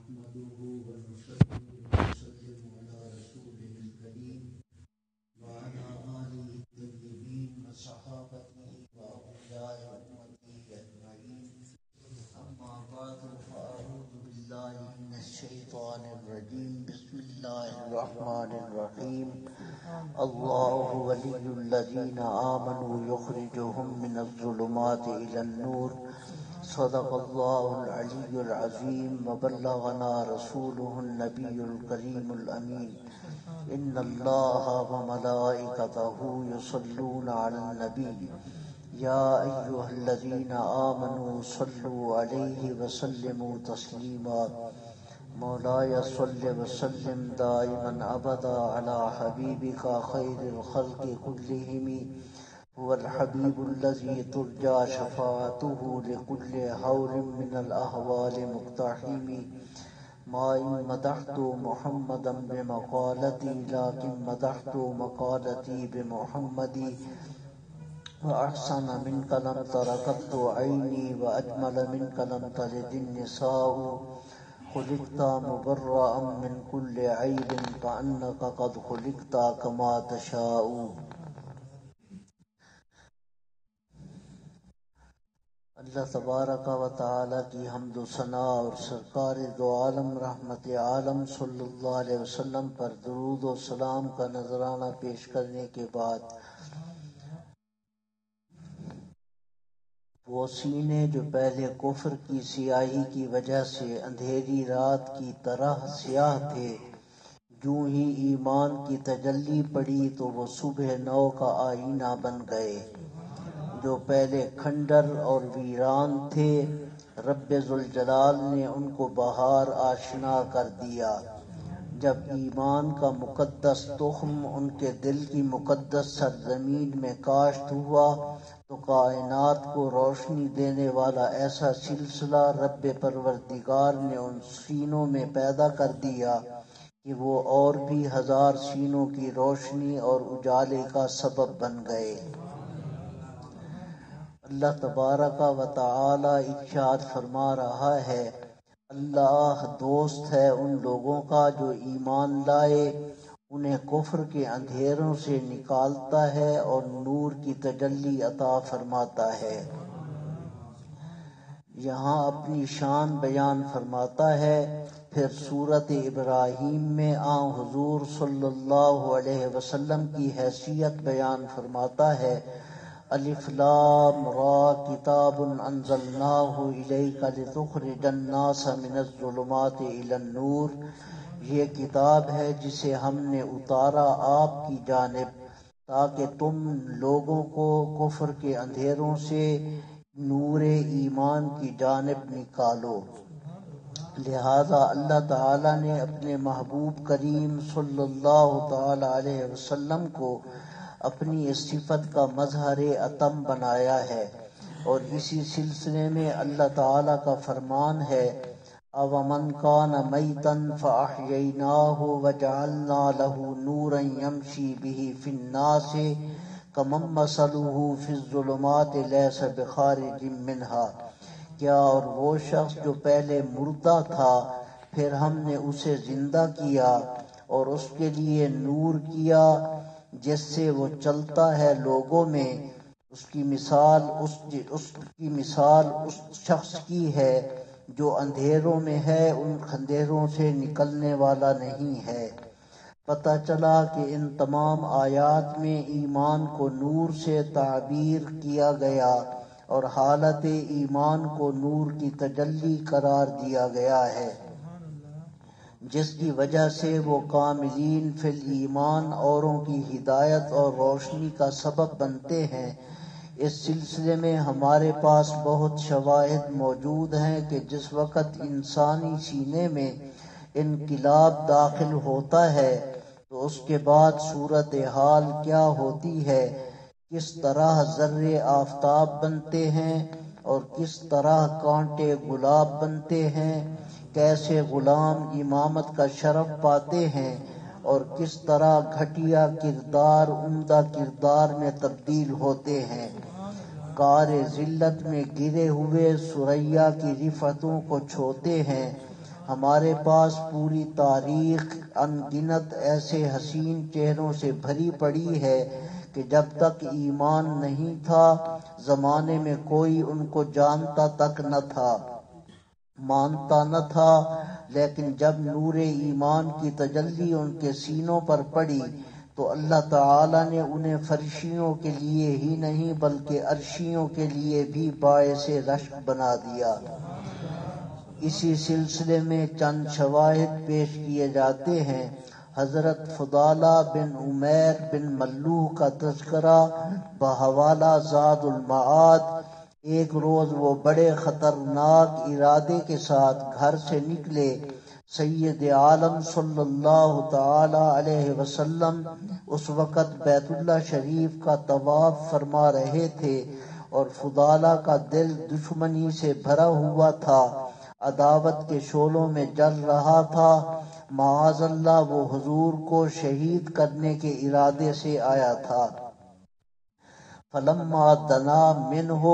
نحمده ونصلي ونسلم على رسوله الكريم وعلى آله الطيبين وصحابته وأولياء أمته أجمعين. أما بعد فأعوذ بالله من الشيطان الرجيم. بسم الله الرحمن الرحيم. الله ولي الذين آمنوا يخرجهم من الظلمات إلى النور. صدق الله العلي العظيم. وبلغنا رسوله النبي الكريم الأمين. إن الله وملائكته يصلون على النبي يا أيها الذين آمنوا صلوا عليه وسلموا تسليما. مولاي صل وسلم دائما أبدا على حبيبك خير الخلق كلهم. هو الحبيب الذي ترجى شفاعته لكل هول من الأهوال مقتحم. ما إن مدحت محمدا بمقالتي لكن مدحت مقالتي بمحمد. وأحسن منك لم تركت عيني وأجمل منك لم تلد النساء. خلقت مبرأ من كل عيب فأنك قد خلقت كما تشاء. اللہ تبارک و تعالی کی حمد و ثنا اور سرکار دو عالم رحمت عالم صلی اللہ علیہ وسلم پر درود و سلام کا نذرانہ پیش کرنے کے بعد وہ سینے جو پہلے کفر کی سیاہی کی وجہ سے اندھیری رات کی طرح سیاہ تھے، جو ہی ایمان کی تجلی پڑی تو وہ صبح نو کا آئینہ بن گئے. جو پہلے کھنڈر اور ویران تھے، رب ذوالجلال نے ان کو بہار آشنا کر دیا. جب ایمان کا مقدس تخم ان کے دل کی مقدس سرزمین میں کاشت ہوا تو کائنات کو روشنی دینے والا ایسا سلسلہ رب پروردگار نے ان سینوں میں پیدا کر دیا کہ وہ اور بھی ہزار سینوں کی روشنی اور اجالے کا سبب بن گئے. اللہ تبارک و تعالی ارشاد فرما رہا ہے، اللہ دوست ہے ان لوگوں کا جو ایمان لائے، انہیں کفر کے اندھیروں سے نکالتا ہے اور نور کی تجلی عطا فرماتا ہے. یہاں اپنی شان بیان فرماتا ہے، پھر سورۃ ابراہیم میں آن حضور صلی اللہ علیہ وسلم کی حیثیت بیان فرماتا ہے. الف لام را کتاب انزلناہ الیک لتخرج الناس من الظلمات الی النور. یہ کتاب ہے جسے ہم نے اتارا آپ کی جانب تاکہ تم لوگوں کو کفر کے اندھیروں سے نور ایمان کی جانب نکالو. لہذا اللہ تعالی نے اپنے محبوب کریم صلی اللہ تعالی علیہ وسلم کو اپنی اس صفت کا مظہر اتم بنایا ہے. اور اسی سلسلے میں اللہ تعالی کا فرمان ہے، أَوَمَنْ كَانَ مَيْتًا فَأَحْيَيْنَاهُ وَجَعَلْنَا لَهُ نُورًا يَمْشِي بِهِ فِي النَّاسِ كَمَنْ مَثَلُهُ فِي الظُّلُمَاتِ لَيْسَ بِخَارِجٍ مِنْهَا. کیا اور وہ شخص جو پہلے مردہ تھا پھر ہم نے اسے زندہ کیا اور اس کے لیے نور کیا جس سے وہ چلتا ہے لوگوں میں، اس کی مثال اس شخص کی ہے جو اندھیروں میں ہے، ان اندھیروں سے نکلنے والا نہیں ہے. پتہ چلا کہ ان تمام آیات میں ایمان کو نور سے تعبیر کیا گیا اور حالت ایمان کو نور کی تجلی قرار دیا گیا ہے، جس کی وجہ سے وہ کاملین فی الایمان اوروں کی ہدایت اور روشنی کا سبب بنتے ہیں. اس سلسلے میں ہمارے پاس بہت شواہد موجود ہیں کہ جس وقت انسانی سینے میں انقلاب داخل ہوتا ہے تو اس کے بعد صورتحال کیا ہوتی ہے، کس طرح ذرے آفتاب بنتے ہیں اور کس طرح کانٹے گلاب بنتے ہیں، کیسے غلام امامت کا شرف پاتے ہیں اور کس طرح گھٹیا کردار عمدہ کردار میں تبدیل ہوتے ہیں. کار ذلت میں گرے ہوئے ثریا کی رفتوں کو چھوتے ہیں ہمارے پاس پوری تاریخ ان گنت ایسے حسین چہروں سے بھری پڑی ہے کہ جب تک ایمان نہیں تھا زمانے میں کوئی ان کو جانتا تک نہ تھا، مانتا نہ تھا، لیکن جب نور ایمان کی تجلی ان کے سینوں پر پڑی تو اللہ تعالی نے انہیں فرشیوں کے لیے ہی نہیں بلکہ عرشیوں کے لیے بھی باعث رشک بنا دیا۔ اسی سلسلے میں چند شواہد پیش کیے جاتے ہیں۔ حضرت فضالہ بن عمیر بن ملوح کا تذکرہ بحوالہ زاد المعاد۔ ایک روز وہ بڑے خطرناک ارادے کے ساتھ گھر سے نکلے۔ سید عالم صلی اللہ تعالی علیہ وسلم اس وقت بیت اللہ شریف کا طواف فرما رہے تھے اور فضالہ کا دل دشمنی سے بھرا ہوا تھا، عداوت کے شعلوں میں جل رہا تھا۔ معاذ اللہ وہ حضور کو شہید کرنے کے ارادے سے آیا تھا۔ فلما دنا منہ،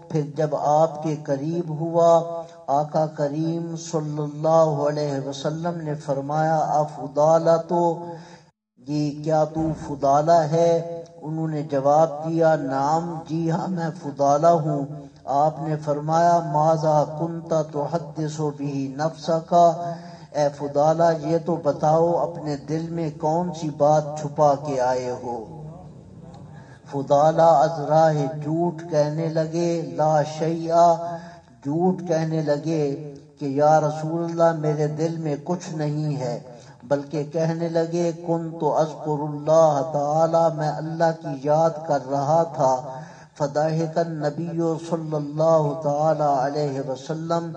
پھر جب آپ کے قریب ہوا، آقا کریم صلی اللہ علیہ وسلم نے فرمایا افضالہ، تو یہ کیا تو فضالہ ہے؟ انہوں نے جواب دیا نعم، جی ہاں میں فضالہ ہوں۔ آپ نے فرمایا ماذا کنت تحدث بہ نفسک، اے فضالہ یہ تو بتاؤ اپنے دل میں کون سی بات چھپا کے آئے ہو؟ فضالہ از راہ جھوٹ کہنے لگے، لا شیء، جھوٹ کہنے لگے کہ یا رسول اللہ میرے دل میں کچھ نہیں ہے، بلکہ کہنے لگے کنت اذکر اللہ تعالی، میں اللہ کی یاد کر رہا تھا۔ فضحک النبی صلی اللہ تعالی علیہ وسلم،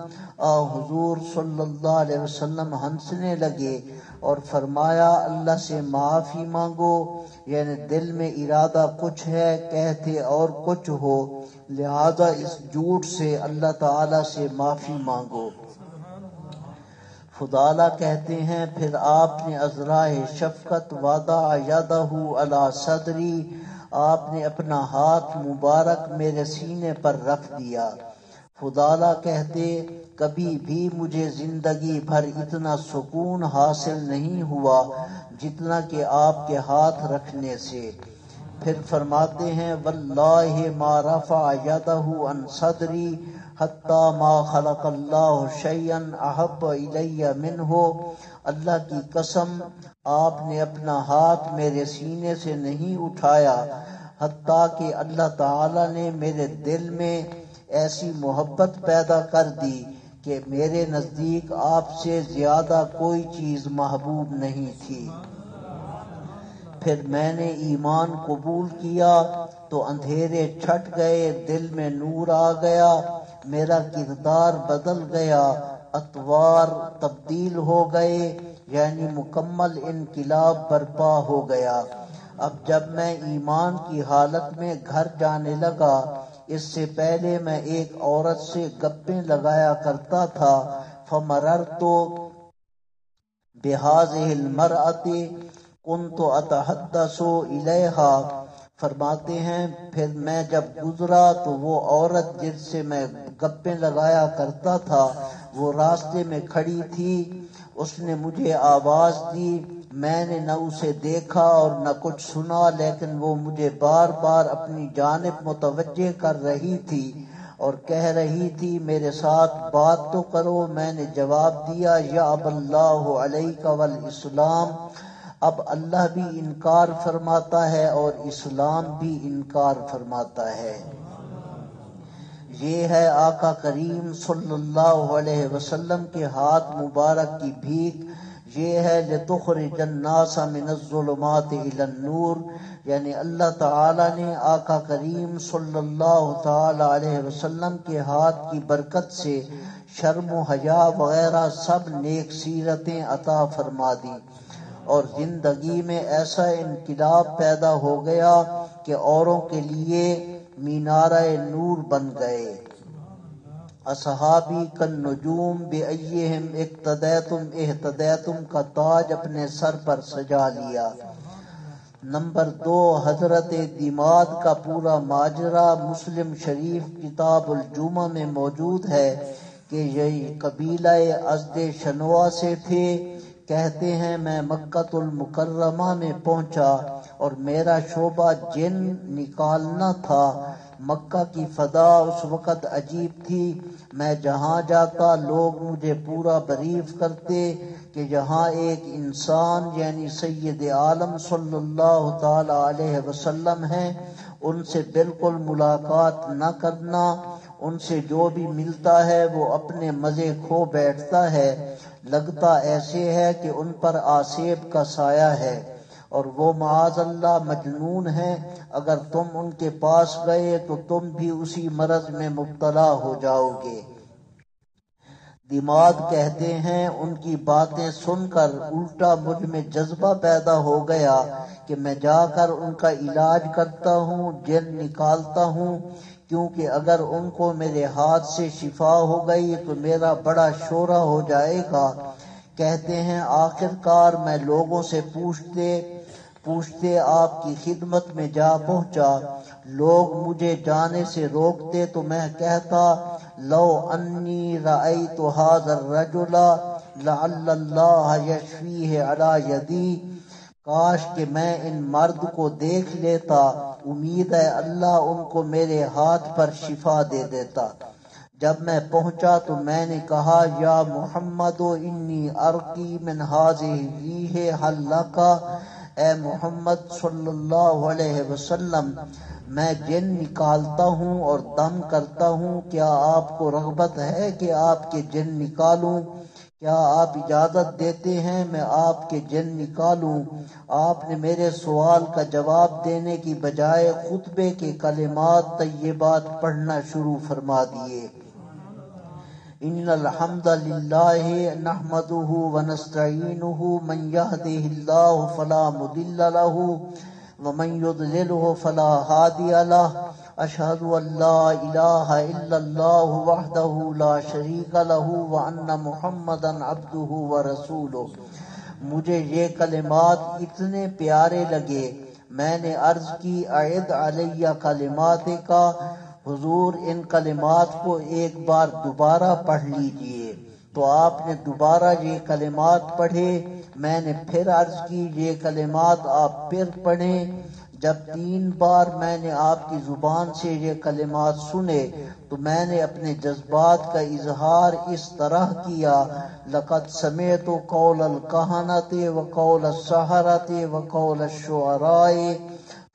حضور صلی اللہ علیہ وسلم ہنسنے لگے اور فرمایا اللہ سے معافی مانگو، یعنی دل میں ارادہ کچھ ہے کہتے اور کچھ ہو، لہذا اس جھوٹ سے اللہ تعالی سے معافی مانگو۔ فضالہ کہتے ہیں پھر آپ نے ازراہ شفقت وضع یدہ علی صدری، آپ نے اپنا ہاتھ مبارک میرے سینے پر رکھ دیا۔ فضالہ کہتے کبھی بھی مجھے زندگی بھر اتنا سکون حاصل نہیں ہوا جتنا کہ آپ کے ہاتھ رکھنے سے۔ پھر فرماتے ہیں واللہ ما رفع یدہ عن صدری حتی ما خلق اللہ شیئا احب الی منہ، اللہ کی قسم آپ نے اپنا ہاتھ میرے سینے سے نہیں اٹھایا حتیٰ کہ اللہ تعالی نے میرے دل میں ایسی محبت پیدا کر دی کہ میرے نزدیک آپ سے زیادہ کوئی چیز محبوب نہیں تھی۔ پھر میں نے ایمان قبول کیا تو اندھیرے چھٹ گئے، دل میں نور آ گیا، میرا کردار بدل گیا، اطوار تبدیل ہو گئے، یعنی مکمل انقلاب برپا ہو گیا۔ اب جب میں ایمان کی حالت میں گھر جانے لگا، اس سے پہلے میں ایک عورت سے گپیں لگایا کرتا تھا، فمررت بہذہ المرأۃ کنت اتحدث الیہا، فرماتے ہیں پھر میں جب گزرا تو وہ عورت جس سے میں گپیں لگایا کرتا تھا وہ راستے میں کھڑی تھی، اس نے مجھے آواز دی، میں نے نہ اسے دیکھا اور نہ کچھ سنا، لیکن وہ مجھے بار بار اپنی جانب متوجہ کر رہی تھی اور کہہ رہی تھی میرے ساتھ بات تو کرو۔ میں نے جواب دیا یأبی اللہ علیک والاسلام، اب اللہ بھی انکار فرماتا ہے اور اسلام بھی انکار فرماتا ہے۔ یہ ہے آقا کریم صلی اللہ علیہ وسلم کے ہاتھ مبارک کی بھیک، یہ ہے لتخرج الناس من الظلمات الی النور، یعنی اللہ تعالی نے آقا کریم صلی اللہ تعالی علیہ وسلم کے ہاتھ کی برکت سے شرم و حیا وغیرہ سب نیک سیرتیں عطا فرما دی اور زندگی میں ایسا انقلاب پیدا ہو گیا کہ اوروں کے لیے مینارہ نور بن گئے۔ اصحابی کالنجوم بأیہم اقتدیتم اہتدیتم کا تاج اپنے سر پر سجا لیا۔ نمبر 2، حضرت دماد کا پورا ماجرا مسلم شریف کتاب الجمعہ میں موجود ہے کہ یہ قبیلہ ازد شنوا سے تھے۔ کہتے ہیں میں مکہ المکرمہ میں پہنچا اور میرا شعبہ جن نکالنا تھا۔ مکہ کی فضا اس وقت عجیب تھی، میں جہاں جاتا لوگ مجھے پورا بریف کرتے کہ یہاں ایک انسان یعنی سید عالم صلی اللہ تعالی علیہ وسلم ہیں، ان سے بالکل ملاقات نہ کرنا، ان سے جو بھی ملتا ہے وہ اپنے مزے کھو بیٹھتا ہے، لگتا ایسے ہے کہ ان پر آسیب کا سایہ ہے، اور وہ معاذ اللہ مجنون ہیں، اگر تم ان کے پاس گئے تو تم بھی اسی مرض میں مبتلا ہو جاؤ گے۔ دماغ کہتے ہیں ان کی باتیں سن کر الٹا مجھ میں جذبہ پیدا ہو گیا کہ میں جا کر ان کا علاج کرتا ہوں، جن نکالتا ہوں، کیونکہ اگر ان کو میرے ہاتھ سے شفا ہو گئی تو میرا بڑا شورا ہو جائے گا۔ کہتے ہیں آخر کار میں لوگوں سے پوچھتے آپ کی خدمت میں جا پہنچا۔ لوگ مجھے جانے سے روکتے تو میں کہتا لو انی رأیت ھذا الرجل لعل اللہ یشفیہ علی یدی، کاش کہ میں ان مرد کو دیکھ لیتا، امید ہے اللہ ان کو میرے ہاتھ پر شفا دے دیتا۔ جب میں پہنچا تو میں نے کہا یا محمد انی ارقی من ھذہ الریح ھل لک، اے محمد صلی اللہ علیہ وسلم میں جن نکالتا ہوں اور دم کرتا ہوں، کیا آپ کو رغبت ہے کہ آپ کے جن نکالوں؟ کیا آپ اجازت دیتے ہیں میں آپ کے جن نکالوں؟ آپ نے میرے سوال کا جواب دینے کی بجائے خطبے کے کلمات طیبات پڑھنا شروع فرما دیے۔ ان الحمد للہ نحمده ونستعینه من يهده الله فلا مضل له ومن يضلله فلا هادي له، اشهد ان لا الہ الا اللہ وحدہ لا شریک لہ وان محمدا عبدہ ورسولہ۔ مجھے یہ کلمات اتنے پیارے لگے، میں نے عرض کی اعد علیہ کلمات کا، حضور ان کلمات کو ایک بار دوبارہ پڑھ لیجئے۔ تو آپ نے دوبارہ یہ کلمات پڑھے، میں نے پھر عرض کی یہ کلمات آپ پھر پڑھیں۔ جب 3 بار میں نے آپ کی زبان سے یہ کلمات سنے تو میں نے اپنے جذبات کا اظہار اس طرح کیا، لقد سمعت قول الکہنۃ وقول السحرۃ وقول الشعراء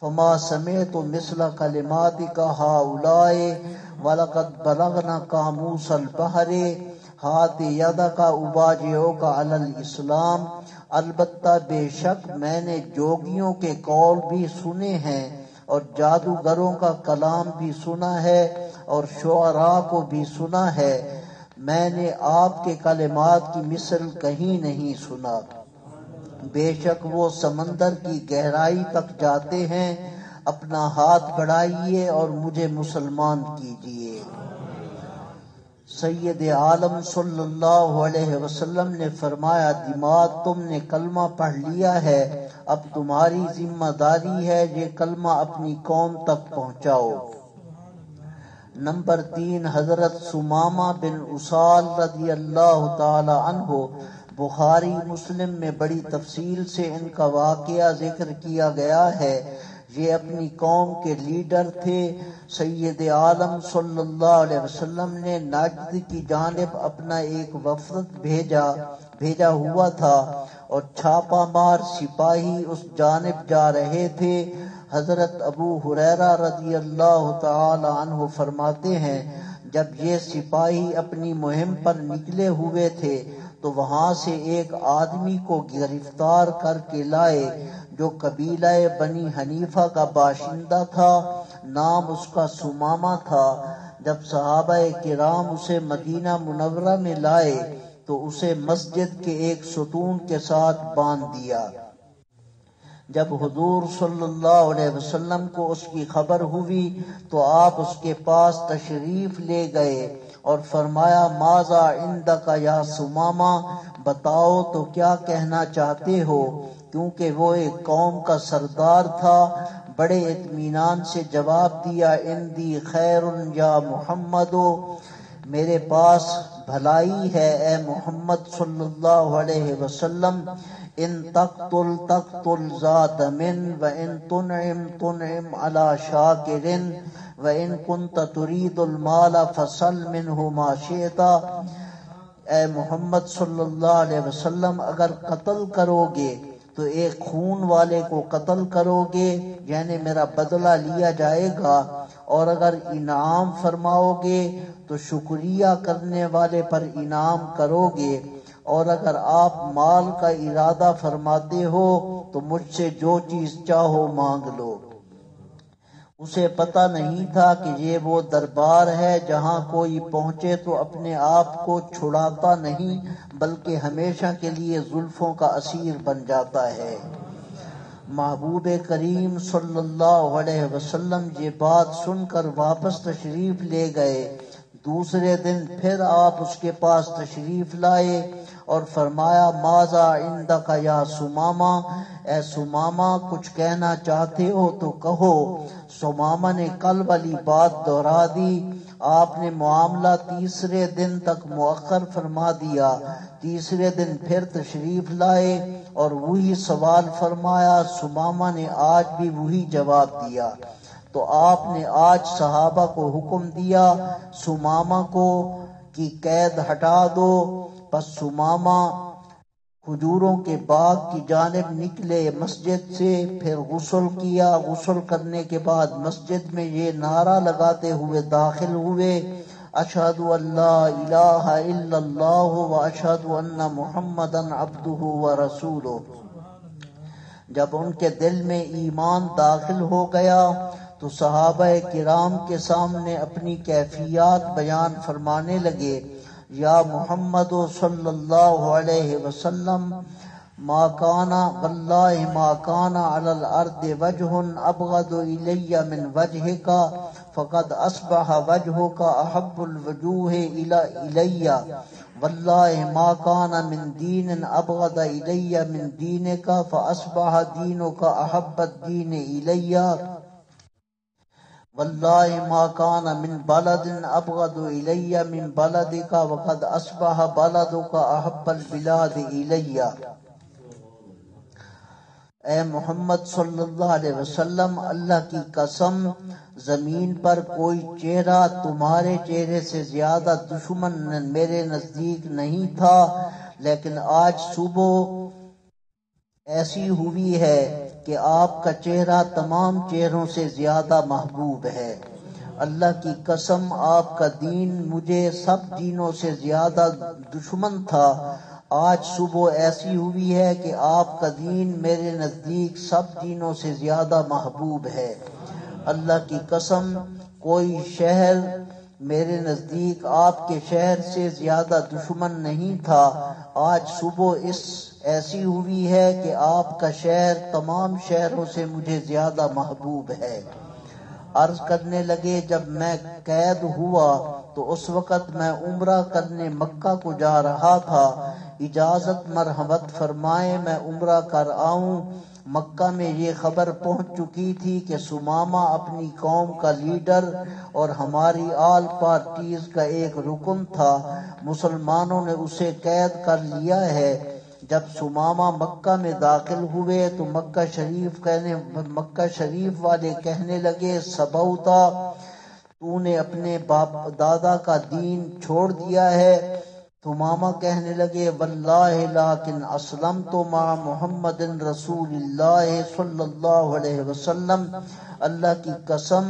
فما سمعت مثل کلماتک ہؤلاء ولقد بلغنا قاموس البحر ہات یدک اباجعک علی الاسلام۔ البتہ بے شک میں نے جوگیوں کے قول بھی سنے ہیں اور جادوگروں کا کلام بھی سنا ہے اور شعراء کو بھی سنا ہے، میں نے آپ کے کلمات کی مثل کہیں نہیں سنا۔ بے شک وہ سمندر کی گہرائی تک جاتے ہیں، اپنا ہاتھ بڑھائیے اور مجھے مسلمان کیجیے۔ سید عالم صلی اللہ علیہ وسلم نے فرمایا دماغ تم نے کلمہ پڑھ لیا ہے، اب تمہاری ذمہ داری ہے یہ کلمہ اپنی قوم تک پہنچاؤ۔ نمبر 3 حضرت ثمامہ بن اسال رضی اللہ تعالی عنہ، بخاری مسلم میں بڑی تفصیل سے ان کا واقعہ ذکر کیا گیا ہے۔ یہ اپنی قوم کے لیڈر تھے۔ سید عالم صلی اللہ علیہ وسلم نے نجد کی جانب اپنا ایک وفد بھیجا ہوا تھا اور چھاپا مار سپاہی اس جانب جا رہے تھے۔ حضرت ابو ہریرہ رضی اللہ تعالی عنہ فرماتے ہیں جب یہ سپاہی اپنی مہم پر نکلے ہوئے تھے تو وہاں سے ایک آدمی کو گرفتار کر کے لائے جو قبیلہ بنی حنیفہ کا باشندہ تھا، نام اس کا ثمامہ تھا۔ جب صحابہ کرام اسے مدینہ منورہ میں لائے تو اسے مسجد کے ایک ستون کے ساتھ باندھ دیا۔ جب حضور صلی اللہ علیہ وسلم کو اس کی خبر ہوئی تو آپ اس کے پاس تشریف لے گئے اور فرمایا ماذا عندک یا ثمامہ، بتاؤ تو کیا کہنا چاہتے ہو، کیونکہ وہ ایک قوم کا سردار تھا۔ بڑے اطمینان سے جواب دیا عندی خیر یا محمد، میرے پاس بھلائی ہے اے محمد صلی اللہ علیہ وسلم، ان تقتل تقتل ذات من وان تنعم تنعم علی شاکر وان كنت تريد المال فصل منه ما شئت۔ اے محمد صلی اللہ علیہ وسلم، اگر قتل کرو گے تو ایک خون والے کو قتل کرو گے، یعنی میرا بدلہ لیا جائے گا، اور اگر انعام فرماؤ گے تو شکریہ کرنے والے پر انعام کرو گے، اور اگر آپ مال کا ارادہ فرماتے ہو تو مجھ سے جو چیز چاہو مانگ لو۔ اسے پتہ نہیں تھا کہ یہ وہ دربار ہے جہاں کوئی پہنچے تو اپنے آپ کو چھڑاتا نہیں بلکہ ہمیشہ کے لیے زلفوں کا اسیر بن جاتا ہے۔ محبوب کریم صلی اللہ علیہ وسلم یہ بات سن کر واپس تشریف لے گئے۔ دوسرے دن پھر آپ اس کے پاس تشریف لائے اور فرمایا ماذا عندک یا سمامہ، اے سمامہ کچھ کہنا چاہتے ہو تو کہو۔ سمامہ نے کل والی بات دہرا دی۔ آپ نے معاملہ تیسرے دن تک مؤخر فرما دیا۔ تیسرے دن پھر تشریف لائے اور وہی سوال فرمایا۔ سمامہ نے آج بھی وہی جواب دیا۔ تو آپ نے آج صحابہ کو حکم دیا سمامہ کو کی قید ہٹا دو۔ پس سمامہ کھجوروں کے باغ کی جانب نکلے مسجد سے، پھر غسل کیا۔ غسل کرنے کے بعد مسجد میں یہ نعرہ لگاتے ہوئے داخل ہوئے، اشہد ان لا الہ الا اللہ و اشہد ان محمدا عبدہ و رسولہ۔ جب ان کے دل میں ایمان داخل ہو گیا تو صحابہ کرام کے سامنے اپنی کیفیات بیان فرمانے لگے۔ یا محمد صلی اللہ علیہ وسلم، ما کان واللہ ما کان علی الارض وجہ ابغض الی من وجہک فقد اصبح وجہک احب الوجوہ الی، واللہ ما کان من دین ابغض الی من دینک فاصبح دینک احب الدین الی، واللہ ما کان من بلد ابغض الی من بلدک وقد اصبح بلدک احب البلاد الی۔ اے محمد صلی اللہ علیہ وسلم، اللہ کی قسم زمین پر کوئی چہرہ تمہارے چہرے سے زیادہ دشمن میرے نزدیک نہیں تھا، لیکن آج صبح ایسی ہوئی ہے کہ آپ کا چہرہ تمام چہروں سے زیادہ محبوب ہے۔ اللہ کی قسم آپ کا دین مجھے سب دینوں سے زیادہ دشمن تھا، آج صبح ایسی ہوئی ہے کہ آپ کا دین میرے نزدیک سب دینوں سے زیادہ محبوب ہے۔ اللہ کی قسم کوئی شہر میرے نزدیک آپ کے شہر سے زیادہ دشمن نہیں تھا، آج صبح ایسی ہوئی ہے کہ آپ کا شہر تمام شہروں سے مجھے زیادہ محبوب ہے۔ عرض کرنے لگے جب میں قید ہوا تو اس وقت میں عمرہ کرنے مکہ کو جا رہا تھا، اجازت مرحمت فرمائیں میں عمرہ کر آؤں۔ مکہ میں یہ خبر پہنچ چکی تھی کہ سمامہ اپنی قوم کا لیڈر اور ہماری آل پارٹیز کا ایک رکن تھا، مسلمانوں نے اسے قید کر لیا ہے۔ جب سمامہ مکہ میں داخل ہوئے تو مکہ شریف والے کہنے لگے سبوتا، تو نے اپنے باپ دادا کا دین چھوڑ دیا ہے۔ سمامہ کہنے لگے واللہ لیکن اسلمت مع محمد رسول اللہ صلی اللہ علیہ وسلم، اللہ کی قسم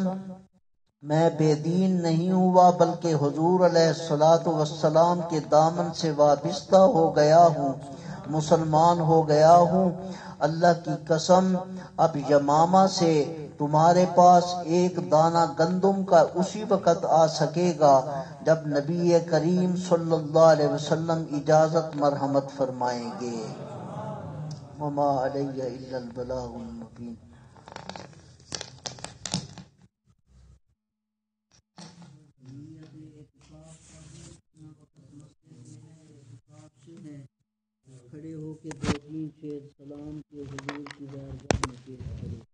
میں بے دین نہیں ہوا بلکہ حضور علیہ الصلوۃ والسلام کے دامن سے وابستہ ہو گیا ہوں، مسلمان ہو گیا ہوں۔ اللہ کی قسم اب یمامہ سے تمہارے پاس ایک دانہ گندم کا اسی وقت آ سکے گا جب نبی کریم صلی اللہ علیہ وسلم اجازت مرحمت فرمائیں گے۔ وما علی الا البلاغ المبین۔ کھڑے ہو کے دو تین شعر سلام کے حضور کی بارگاہ میں پیش کرے۔